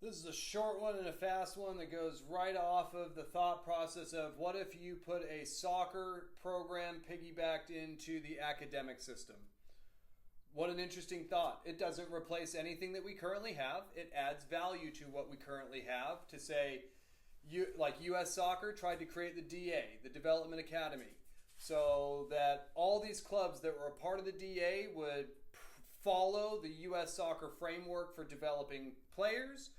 This is a short one and a fast one that goes right off of the thought process of what if you put a soccer program piggybacked into the academic system? What an interesting thought. It doesn't replace anything that we currently have. It adds value to what we currently have to say, like US Soccer tried to create the DA, the Development Academy, so that all these clubs that were a part of the DA would follow the US Soccer framework for developing players,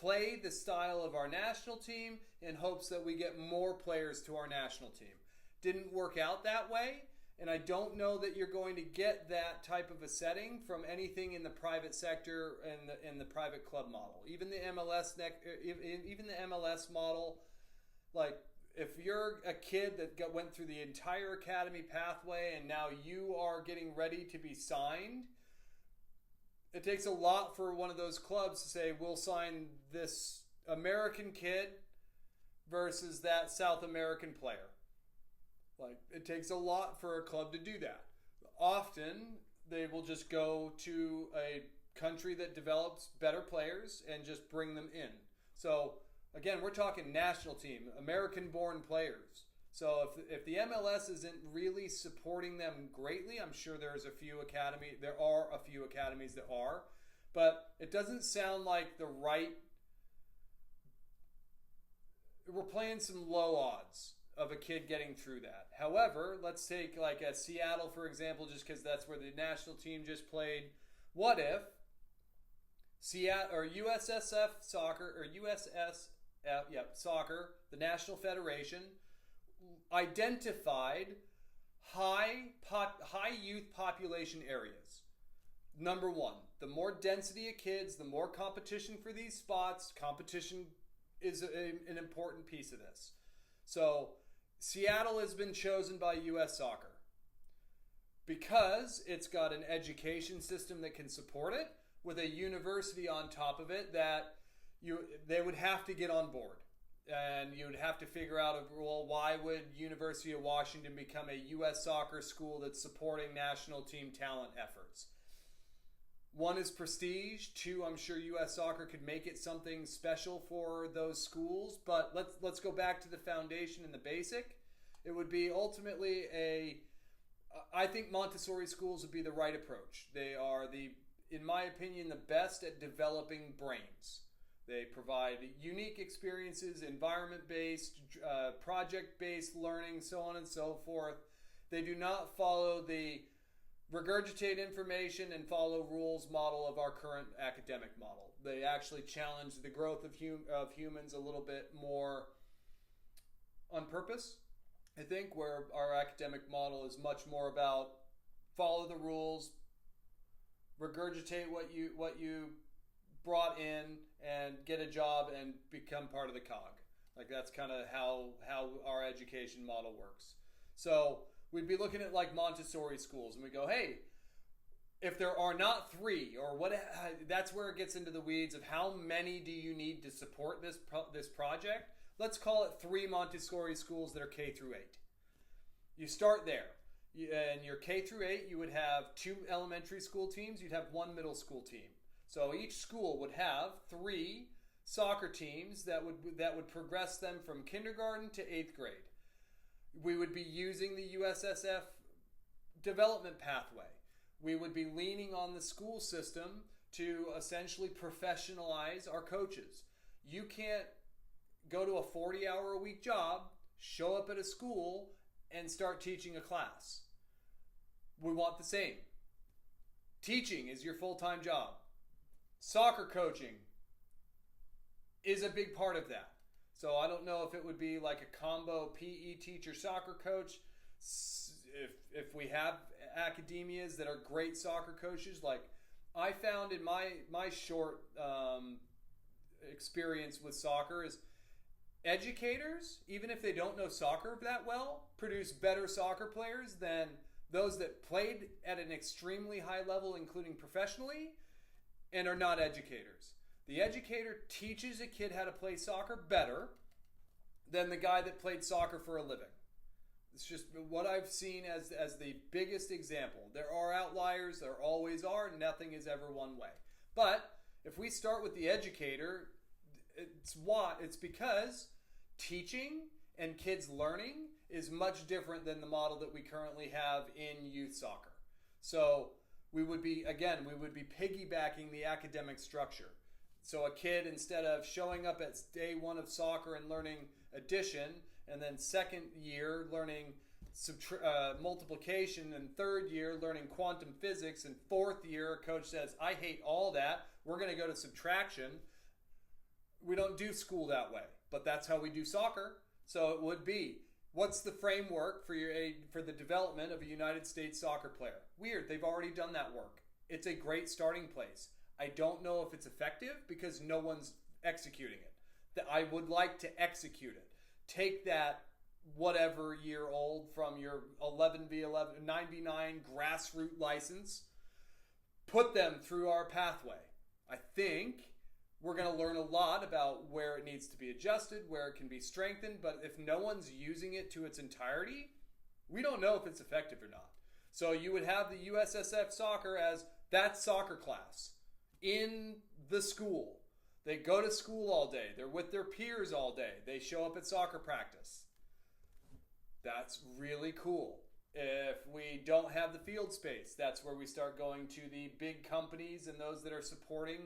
play the style of our national team in hopes that we get more players to our national team. Didn't work out that way, and I don't know that you're going to get that type of a setting from anything in the private sector and in the private club model. Even the MLS model, like if you're a kid that went through the entire academy pathway and now you are getting ready to be signed, it takes a lot for one of those clubs to say, we'll sign this American kid versus that South American player. Like, it takes a lot for a club to do that. Often, they will just go to a country that develops better players and just bring them in. So, again, we're talking national team, American-born players. So if the MLS isn't really supporting them greatly, I'm sure there are a few academies that are, but it doesn't sound like the right. We're playing some low odds of a kid getting through that. However, let's take like a Seattle, for example, just because that's where the national team just played. What if Seattle or USSF soccer or soccer, the National Federation, identified high youth population areas. Number one, the more density of kids, the more competition for these spots. Competition is an important piece of this. So Seattle has been chosen by US Soccer because it's got an education system that can support it with a university on top of it that they would have to get on board. And you would have to figure out, well, why would University of Washington become a U.S. soccer school that's supporting national team talent efforts? One is prestige. Two, I'm sure U.S. Soccer could make it something special for those schools. But let's go back to the foundation and the basic. It would be ultimately I think Montessori schools would be the right approach. They are, in my opinion, the best at developing brains. They provide unique experiences, environment-based, project-based learning, so on and so forth. They do not follow the regurgitate information and follow rules model of our current academic model. They actually challenge the growth of humans a little bit more on purpose, I think, where our academic model is much more about follow the rules, regurgitate what you brought in and get a job and become part of the cog. Like that's kind of how our education model works. So we'd be looking at like Montessori schools and we go, hey, if there are not three or what, that's where it gets into the weeds of how many do you need to support this project. Let's call it 3 Montessori schools that are K through 8. You start there. In your K through 8, you would have 2 elementary school teams. You'd have 1 middle school team. So each school would have 3 soccer teams that would progress them from kindergarten to 8th grade. We would be using the USSF development pathway. We would be leaning on the school system to essentially professionalize our coaches. You can't go to a 40-hour-a-week job, show up at a school, and start teaching a class. We want the same. Teaching is your full-time job. Soccer coaching is a big part of that. So I don't know if it would be like a combo PE teacher, soccer coach. If we have academias that are great soccer coaches, like I found in my short experience with soccer is educators, even if they don't know soccer that well, produce better soccer players than those that played at an extremely high level, including professionally, and are not educators. The educator teaches a kid how to play soccer better than the guy that played soccer for a living. It's just what I've seen as the biggest example. There are outliers, there always are, nothing is ever one way. But if we start with the educator, It's because teaching and kids learning is much different than the model that we currently have in youth soccer. So we would be piggybacking the academic structure. So a kid, instead of showing up at day one of soccer and learning addition, and then second year learning multiplication, and third year learning quantum physics, and fourth year a coach says, I hate all that, we're going to go to subtraction. We don't do school that way, but that's how we do soccer. So it would be, what's the framework for the development of a United States soccer player? Weird, they've already done that work. It's a great starting place. I don't know if it's effective because no one's executing it. I would like to execute it. Take that whatever year old from your 11v11 9v9 grassroots license, put them through our pathway. I think we're going to learn a lot about where it needs to be adjusted, where it can be strengthened, but if no one's using it to its entirety, we don't know if it's effective or not. So you would have the USSF soccer as that soccer class in the school. They go to school all day. They're with their peers all day. They show up at soccer practice. That's really cool. If we don't have the field space, that's where we start going to the big companies and those that are supporting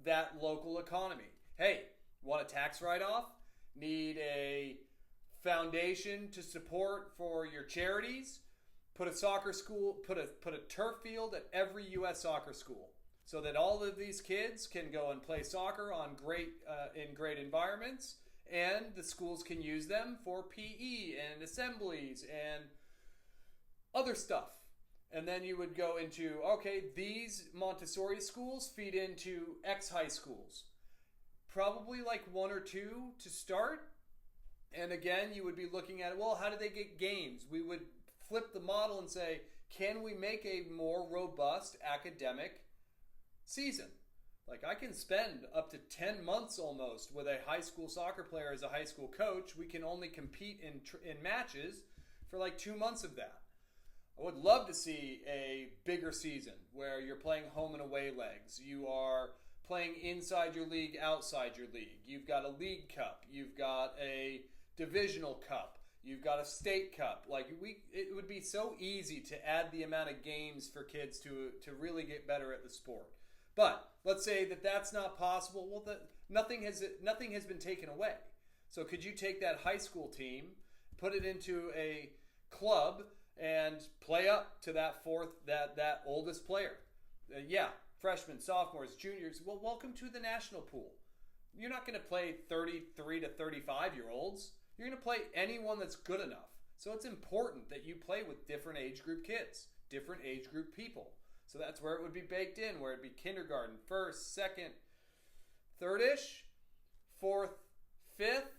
that local economy. Hey, want a tax write-off? Need a foundation to support for your charities? Put a soccer school, put a turf field at every U.S. soccer school, so that all of these kids can go and play soccer on in great environments, and the schools can use them for PE and assemblies and other stuff. And then you would go into, okay, these Montessori schools feed into X high schools. Probably like one or two to start. And again, you would be looking at, well, how do they get games? We would flip the model and say, can we make a more robust academic season? Like, I can spend up to 10 months almost with a high school soccer player as a high school coach. We can only compete in matches for like 2 months of that. I would love to see a bigger season where you're playing home and away legs. You are playing inside your league, outside your league. You've got a league cup. You've got a divisional cup. You've got a state cup. It would be so easy to add the amount of games for kids to really get better at the sport. But let's say that that's not possible. Well, nothing has been taken away. So could you take that high school team, put it into a club, and play up to that oldest player? Freshmen, sophomores, juniors. Well, welcome to the national pool. You're not going to play 33 to 35-year-olds. You're going to play anyone that's good enough. So it's important that you play with different age group kids, different age group people. So that's where it would be baked in, where it'd be kindergarten, first, second, third-ish, fourth, fifth.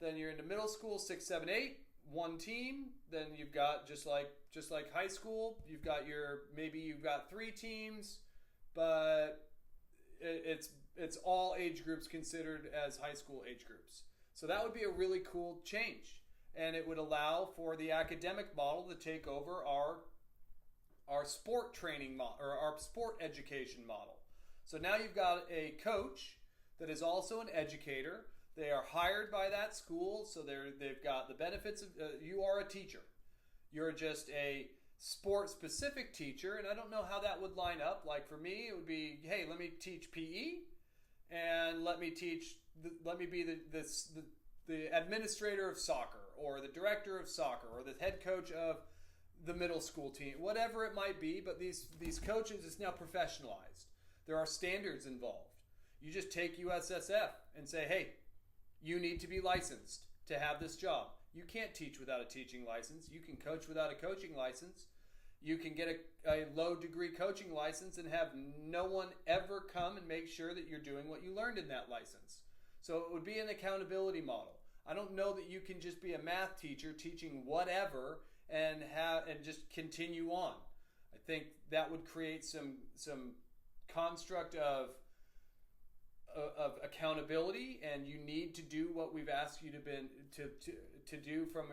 Then you're into middle school, 6, 7, 8, one team. Then you've got just like high school, you've got you've got 3 teams, but it's all age groups considered as high school age groups. So that would be a really cool change, and it would allow for the academic model to take over our sport training model, or our sport education model. So now you've got a coach that is also an educator. They are hired by that school, so they've got the benefits of you are a teacher. You're just a sport-specific teacher, and I don't know how that would line up. Like for me, it would be, hey, let me teach PE, and let me be the administrator of soccer, or the director of soccer, or the head coach of the middle school team, whatever it might be. But these coaches is now professionalized. There are standards involved. You just take USSF and say, hey, you need to be licensed to have this job. You can't teach without a teaching license. You can coach without a coaching license. You can get a low degree coaching license and have no one ever come and make sure that you're doing what you learned in that license. So it would be an accountability model. I don't know that you can just be a math teacher teaching whatever and just continue on. I think that would create some construct of accountability, and you need to do what we've asked you to do from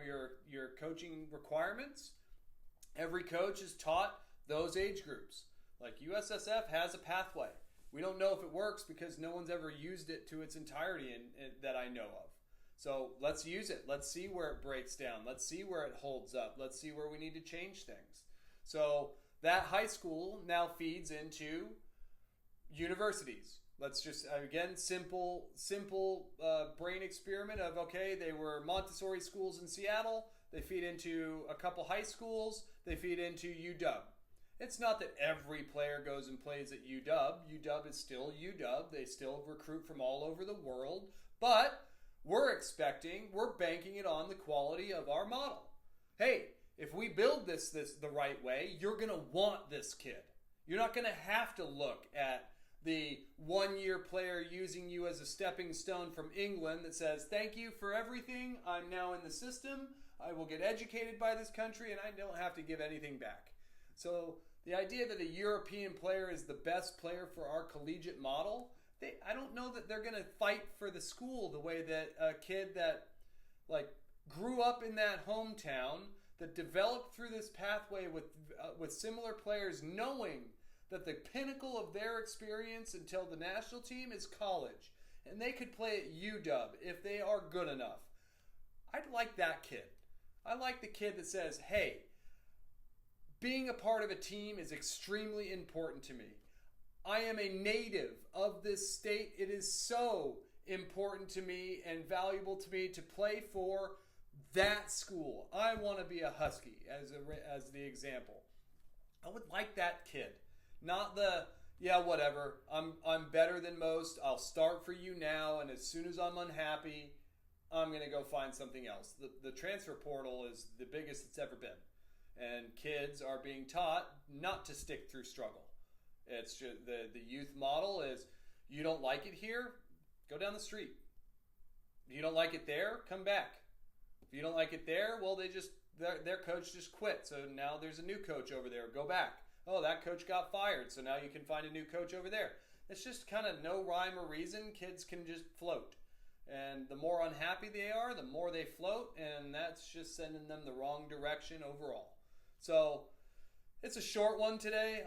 your coaching requirements. Every coach is taught those age groups. Like USSF has a pathway. We don't know if it works because no one's ever used it to its entirety that I know of. So let's use it. Let's see where it breaks down. Let's see where it holds up. Let's see where we need to change things. So that high school now feeds into universities. Let's just, again, simple brain experiment of, okay, they were Montessori schools in Seattle. They feed into a couple high schools. They feed into UW. It's not that every player goes and plays at UW. UW is still UW. They still recruit from all over the world. But we're banking it on the quality of our model. Hey, if we build this the right way, you're going to want this kid. You're not going to have to look at the one-year player using you as a stepping stone from England that says, thank you for everything. I'm now in the system. I will get educated by this country, and I don't have to give anything back. So the idea that a European player is the best player for our collegiate model, I don't know that they're going to fight for the school the way that a kid that grew up in that hometown, that developed through this pathway with similar players, knowing that the pinnacle of their experience until the national team is college, and they could play at UW if they are good enough. I'd like that kid. I like the kid that says, hey, being a part of a team is extremely important to me. I am a native of this state. It is so important to me and valuable to me to play for that school. I want to be a Husky as the example. I would like that kid. Not the, yeah, whatever, I'm better than most, I'll start for you now, and as soon as I'm unhappy, I'm going to go find something else. The transfer portal is the biggest it's ever been. And kids are being taught not to stick through struggle. It's just the youth model is, you don't like it here, go down the street. If you don't like it there, come back. If you don't like it there, well, their coach just quit, so now there's a new coach over there, go back. Oh, that coach got fired, so now you can find a new coach over there. It's just kind of no rhyme or reason. Kids can just float. And the more unhappy they are, the more they float, and that's just sending them the wrong direction overall. So it's a short one today.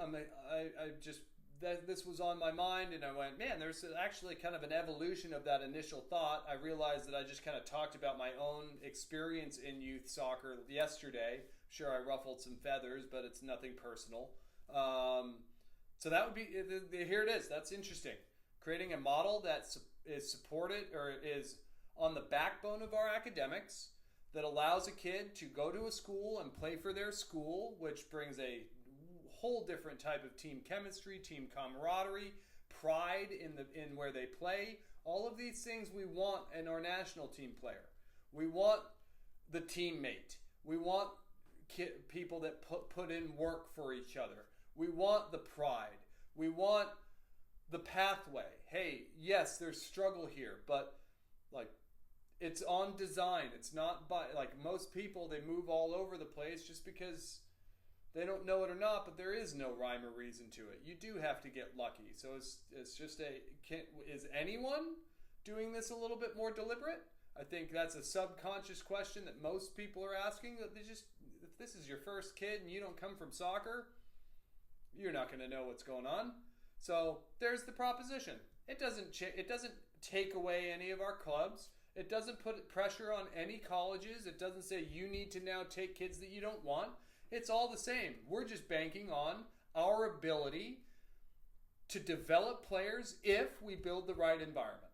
This was on my mind, and I went, man, there's actually kind of an evolution of that initial thought. I realized that I just kind of talked about my own experience in youth soccer yesterday. Sure, I ruffled some feathers, but it's nothing personal. So that would be, here it is. That's interesting. Creating a model that is supported or is on the backbone of our academics that allows a kid to go to a school and play for their school, which brings a whole different type of team chemistry, team camaraderie, pride in where they play. All of these things we want in our national team player. We want the teammate. We want people that put in work for each other. We want the pride. We want the pathway. Hey, yes, there's struggle here, but it's on design. It's not by most people, they move all over the place just because they don't know it or not, but there is no rhyme or reason to it. You do have to get lucky. So it's just is anyone doing this a little bit more deliberate? I think that's a subconscious question that most people are asking. That if this is your first kid and you don't come from soccer, you're not going to know what's going on. So there's the proposition. It doesn't take away any of our clubs. It doesn't put pressure on any colleges. It doesn't say you need to now take kids that you don't want. It's all the same. We're just banking on our ability to develop players if we build the right environment.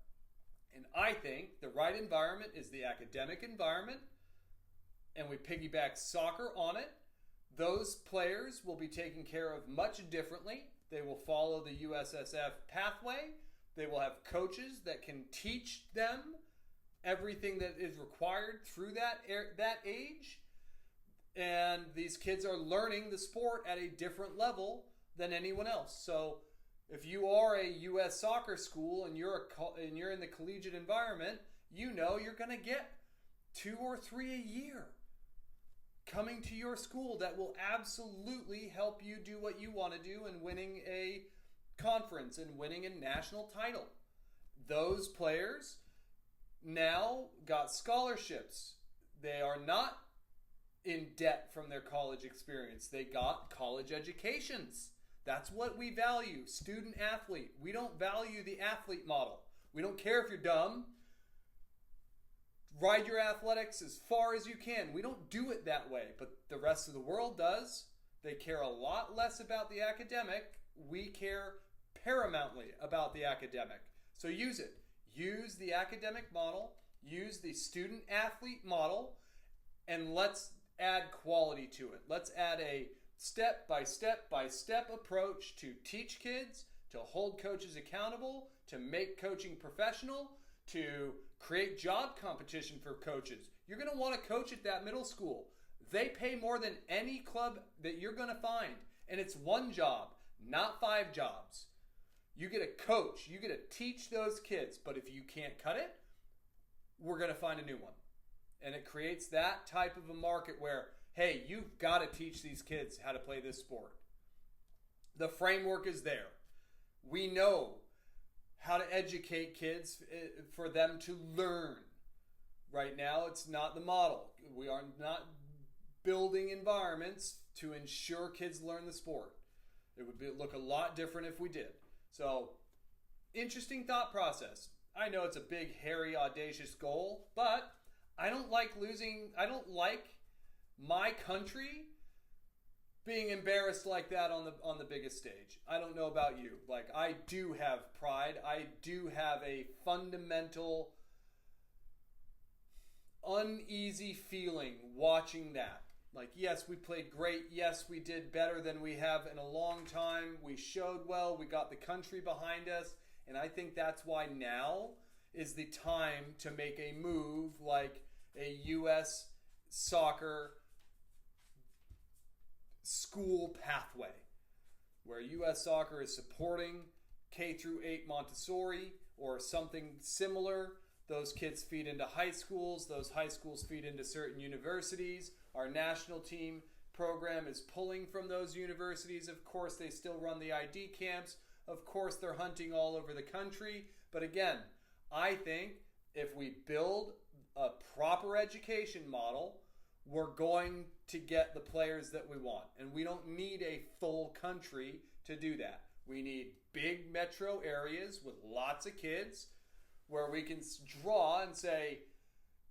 And I think the right environment is the academic environment, and we piggyback soccer on it. Those players will be taken care of much differently. They will follow the USSF pathway. They will have coaches that can teach them everything that is required through that age. And these kids are learning the sport at a different level than anyone else. So if you are a U.S. soccer school and you're in the collegiate environment, you know you're going to get 2 or 3 a year coming to your school that will absolutely help you do what you want to do in winning a conference and winning a national title. Those players now got scholarships. They are not in debt from their college experience. They got college educations. That's what we value, student athlete. We don't value the athlete model. We don't care if you're dumb. Ride your athletics as far as you can. We don't do it that way, but the rest of the world does. They care a lot less about the academic. We care paramountly about the academic. So use it. Use the academic model. Use the student athlete model. And let's add quality to it. Let's add a step by step approach to teach kids, to hold coaches accountable, to make coaching professional, to create job competition for coaches. You're going to want to coach at that middle school. They pay more than any club that you're going to find. And it's one job, not 5 jobs. You get a coach. You get to teach those kids. But if you can't cut it, we're going to find a new one. And it creates that type of a market where, hey, you've got to teach these kids how to play this sport. The framework is there. We know how to educate kids for them to learn. Right now, it's not the model. We are not building environments to ensure kids learn the sport. It would look a lot different if we did. So, interesting thought process. I know it's a big, hairy, audacious goal, but I don't like my country being embarrassed like that on the biggest stage. I don't know about you. Like, I do have pride. I do have a fundamental uneasy feeling watching that. Like, yes, we played great. Yes, we did better than we have in a long time. We showed well. We got the country behind us. And I think that's why now is the time to make a move like a U.S. soccer school pathway, where U.S. soccer is supporting K through 8 Montessori or something similar. Those kids feed into high schools. Those high schools feed into certain universities. Our national team program is pulling from those universities. Of course, they still run the ID camps. Of course, they're hunting all over the country. But again, I think if we build a proper education model, we're going to get the players that we want. And we don't need a full country to do that. We need big metro areas with lots of kids where we can draw and say,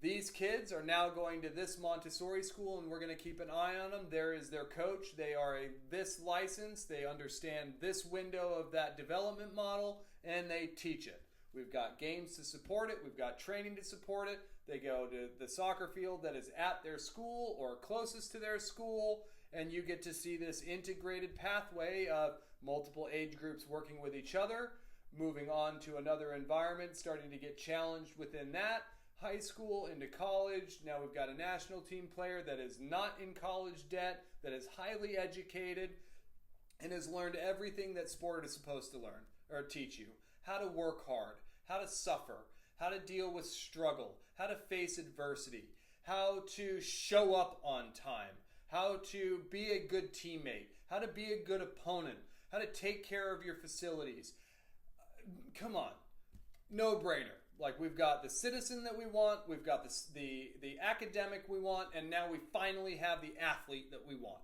these kids are now going to this Montessori school and we're going to keep an eye on them. There is their coach. They are this license. They understand this window of that development model and they teach it. We've got games to support it. We've got training to support it. They go to the soccer field that is at their school or closest to their school, and you get to see this integrated pathway of multiple age groups working with each other, moving on to another environment, starting to get challenged within that, high school into college. Now we've got a national team player that is not in college debt, that is highly educated, and has learned everything that sport is supposed to learn or teach you. How to work hard, how to suffer, how to deal with struggle, how to face adversity, how to show up on time, how to be a good teammate, how to be a good opponent, how to take care of your facilities. Come on, no brainer. Like, we've got the citizen that we want, we've got the academic we want, and now we finally have the athlete that we want.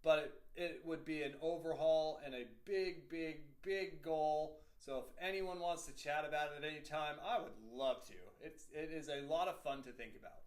But it would be an overhaul and a big, big, big goal. So if anyone wants to chat about it at any time, I would love to. It is a lot of fun to think about.